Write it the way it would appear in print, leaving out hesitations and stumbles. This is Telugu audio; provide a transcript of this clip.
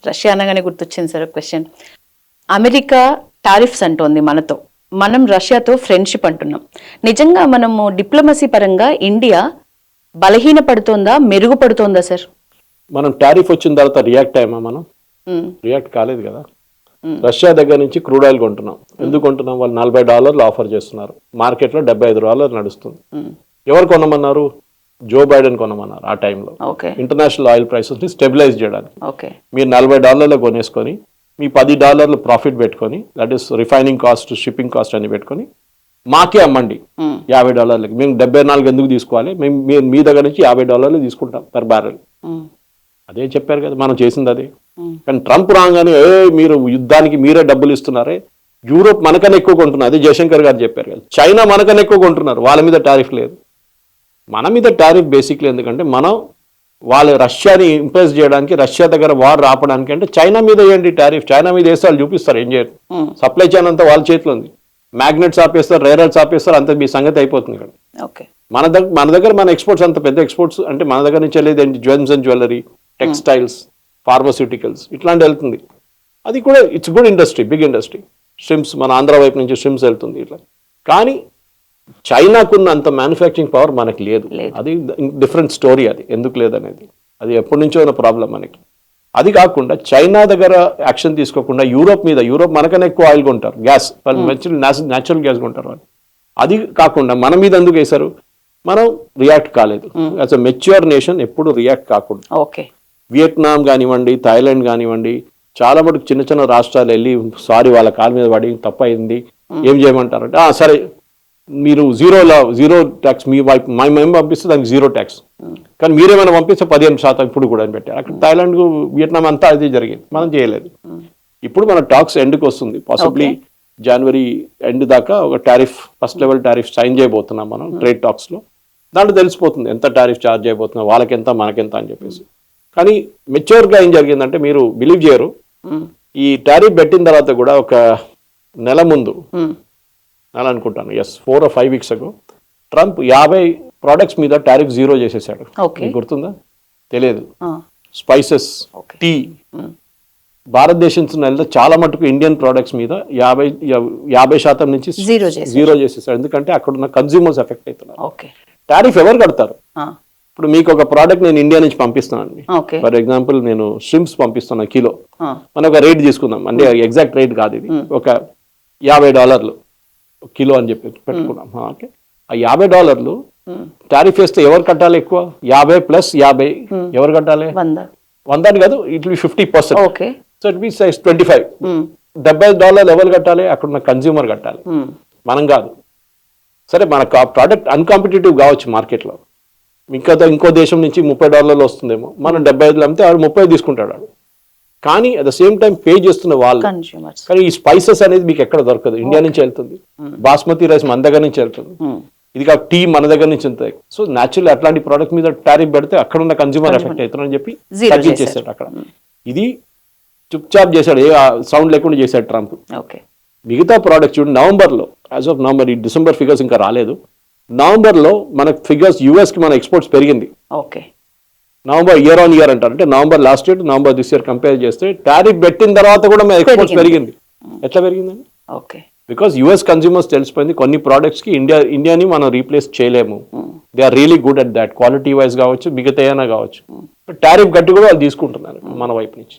రష్యా అనగానే గుర్తొచ్చింది సార్ క్వశ్చన్. అమెరికా టారిఫ్స్ అంటోంది మనతో, మనం రష్యాతో ఫ్రెండ్షిప్ అంటున్నాం. నిజంగా మనము డిప్లొమసీ పరంగా ఇండియా బలహీనపడుతోందా, మెరుగుపడుతోందా సార్? మనం టారిఫ్ వచ్చిన తర్వాత రియాక్ట్ అయ్యామా? మనం రియాక్ట్ కాలేదు కదా. రష్యా దగ్గర నుంచి క్రూడ్ ఆయిల్ కొంటున్నాం. ఎందుకు కొంటున్నాం? వాళ్ళు $40 ఆఫర్ చేస్తున్నారు, మార్కెట్లో $75 నడుస్తుంది. ఎవరు కొనమన్నారు? జో బైడెన్ కొనమన్నారు ఆ టైంలో, ఇంటర్నేషనల్ ఆయిల్ ప్రైసెస్ ని స్టెబిలైజ్ చేయడానికి. మీరు $40 కొనేసుకొని మీ $10 ప్రాఫిట్ పెట్టుకొని, that is refining cost, shipping cost అని పెట్టుకొని మాకే అమ్మండి $50. మేము 74 ఎందుకు తీసుకోవాలి? మేము మీ దగ్గర నుంచి $50 తీసుకుంటాం పర్ బ్యారెల్. అదే చెప్పారు కదా, మనం చేసింది అదే. కానీ ట్రంప్ రాగానే మీరు యుద్ధానికి మీరే డబ్బులు ఇస్తున్నారే, యూరోప్ మనకన్నా ఎక్కువ కొంటున్నారు, అదే జయశంకర్ గారు చెప్పారు కదా. చైనా మనకన్నా ఎక్కువ కొంటున్నారు, వాళ్ళ మీద టారిఫ్ లేదు, మన మీద టారిఫ్ బేసిక్లీ. ఎందుకంటే మనం వాళ్ళ రష్యాని ఇంప్రెస్ చేయడానికి, రష్యా దగ్గర వార్ రాపడానికి అంటే చైనా మీద ఏంటి టారిఫ్? చైనా మీద వేస్తే వాళ్ళు చూపిస్తారు ఏం చేయరు. సప్లై చైన్ అంతా వాళ్ళ చేతిలో ఉంది. మ్యాగ్నెట్స్ ఆపేస్తారు, రేర్ ఎర్త్స్ ఆపేస్తారు, అంత మీ సంగతి అయిపోతుంది ఇక్కడ. మన దగ్గర మన ఎక్స్పోర్ట్స్ అంత పెద్ద ఎక్స్పోర్ట్స్ అంటే మన దగ్గర నుంచి వెళ్ళేది ఏంటి? Jewels and jewellery, textiles, pharmaceuticals, ఇట్లాంటి వెళ్తుంది. అది కూడా it's good industry, big industry. Streams మన ఆంధ్ర వైపు నుంచి స్ట్రిమ్స్ వెళ్తుంది ఇట్లా. కానీ చైనాకున్న అంత మ్యానుఫ్యాక్చరింగ్ పవర్ మనకి లేదు. అది డిఫరెంట్ స్టోరీ. అది ఎందుకు లేదనేది అది ఎప్పటి నుంచో ఉన్న ప్రాబ్లం మనకి. అది కాకుండా చైనా దగ్గర యాక్షన్ తీసుకోకుండా యూరోప్ మీద, యూరోప్ మనకన్నా ఎక్కువ ఆయిల్ కొంటారు, గ్యాస్, వాళ్ళు న్యాచురల్ గ్యాస్ కొంటారు వాళ్ళు. అది కాకుండా మన మీద ఎందుకు వేశారు? మనం రియాక్ట్ కాలేదు. యాజ్ అ మెచ్యూర్ నేషన్ ఎప్పుడు రియాక్ట్ కాకుండా. వియత్నాం కానివ్వండి, థాయిలాండ్ కానివ్వండి, చాలా మటుకు చిన్న చిన్న రాష్ట్రాలు వెళ్ళి సారీ వాళ్ళ కాళ్ళ మీద పడి తప్పయింది, ఏం చేయమంటారంటే సరే మీరు జీరో ట్యాక్స్ మీ మేము పంపిస్తే దానికి 0 ట్యాక్స్, కానీ మీరేమైనా పంపిస్తే 15% ఇప్పుడు కూడా అని పెట్టారు. అక్కడ థాయిలాండ్, వియత్నాం అంతా అదే జరిగింది, మనం చేయలేదు. ఇప్పుడు మన టాక్స్ ఎండ్కి వస్తుంది, పాసిబ్లీ జనవరి ఎండ్ దాకా ఒక tariff, first level tariff sign చేయబోతున్నాం మనం ట్రేడ్ టాక్స్లో. దాంట్లో తెలిసిపోతుంది ఎంత టారిఫ్ ఛార్జ్ చేయబోతున్నాం, వాళ్ళకెంత మనకెంత అని చెప్పేసి. కానీ మెచ్యూర్గా ఏం జరిగిందంటే, మీరు బిలీవ్ చేయరు, ఈ టారిఫ్ పెట్టిన తర్వాత కూడా ఒక నెల ముందు, నెల అనుకుంటాను, 4 or 5 weeks ago, Trump 50 products మీద టారిఫ్ 0 చేసేసాడు. గుర్తుందా? తెలియదు. స్పైసెస్, టీ, భారతదేశం చాలా మటుకు ఇండియన్ ప్రోడక్ట్స్ మీద 50% నుంచి 0 చేసేసాడు. ఎందుకంటే అక్కడ ఉన్న కన్స్యూమర్స్ ఎఫెక్ట్ అవుతున్నారు. టారిఫ్ ఎవరు కడతారు? ఇప్పుడు మీకు ఒక ప్రోడక్ట్ నేను ఇండియా నుంచి పంపిస్తున్నాను, ఫర్ ఎగ్జాంపుల్ నేను షిమ్స్ పంపిస్తున్నా కిలో, మనం ఒక రేట్ తీసుకుందాం, అంటే ఎగ్జాక్ట్ రేట్ కాదు ఇది, ఒక $50 కిలో అని చెప్పి పెట్టుకున్నాం. ఓకే, ఆ $50 టారిఫ్ వేస్తే ఎవరు కట్టాలి ఎక్కువ? 50 + 50 ఎవరు కట్టాలి? 100 కాదు, it will 50%. So it means 25. $70 ఎవరు కట్టాలి? అక్కడ కన్స్యూమర్ కట్టాలి, మనం కాదు. సరే మనకు ఆ ప్రోడక్ట్ అన్కాంపిటేటివ్ కావచ్చు మార్కెట్లో, ఇంకో దేశం నుంచి $30 వస్తుందేమో, మనం 75 అమ్మితే వాడు 30 తీసుకుంటాడు. కానీ at the same time pay చేస్తున్న వాళ్ళు. కానీ ఈ స్పైసెస్ అనేది మీకు ఎక్కడ దొరకదు, ఇండియా నుంచి వెళ్తుంది. బాస్మతి రైస్ మన దగ్గర నుంచి వెళ్తుంది, ఇది కాక టీ మన దగ్గర నుంచి వెళ్తాయి. సో న్యాచురల్ అట్లాంటి ప్రోడక్ట్ మీద టారిఫ్ పెడితే అక్కడ ఉన్న కన్స్యూమర్ ఎఫెక్ట్ అవుతుందని చెప్పి తగ్గించేసాడు అక్కడ. ఇది చుప్చాప్ చేశాడు, ఏ సౌండ్ లేకుండా చేశాడు ట్రంప్. మిగతా ప్రోడక్ట్ చూడండి, నవంబర్లో, యాజ్ ఆఫ్ నవంబర్, ఈ డిసెంబర్ ఫిగర్స్ ఇంకా రాలేదు, నవంబర్లో మన ఫిగర్స్ యూఎస్ కి మన ఎక్స్పోర్ట్స్ పెరిగింది. నవంబర్ ఇయర్ ఆన్ ఇయర్ అంటారు, అంటే November last year November this year compare చేస్తే టారిఫ్ పెట్టిన తర్వాత కూడా మన ఎక్స్పోర్ట్స్ పెరిగింది. ఎట్లా పెరిగిందండి? బికాస్ యూఎస్ కన్స్యూమర్స్ తెలిసిపోయింది కొన్ని ప్రోడక్ట్స్ కి ఇండియాని మనం రీప్లేస్ చేయలేము, they are really good at that, quality wise కావచ్చు, మిగతా ఏమైనా కావచ్చు. టారిఫ్ గట్టి కూడా వాళ్ళు తీసుకుంటున్నారు మన వైపు నుంచి.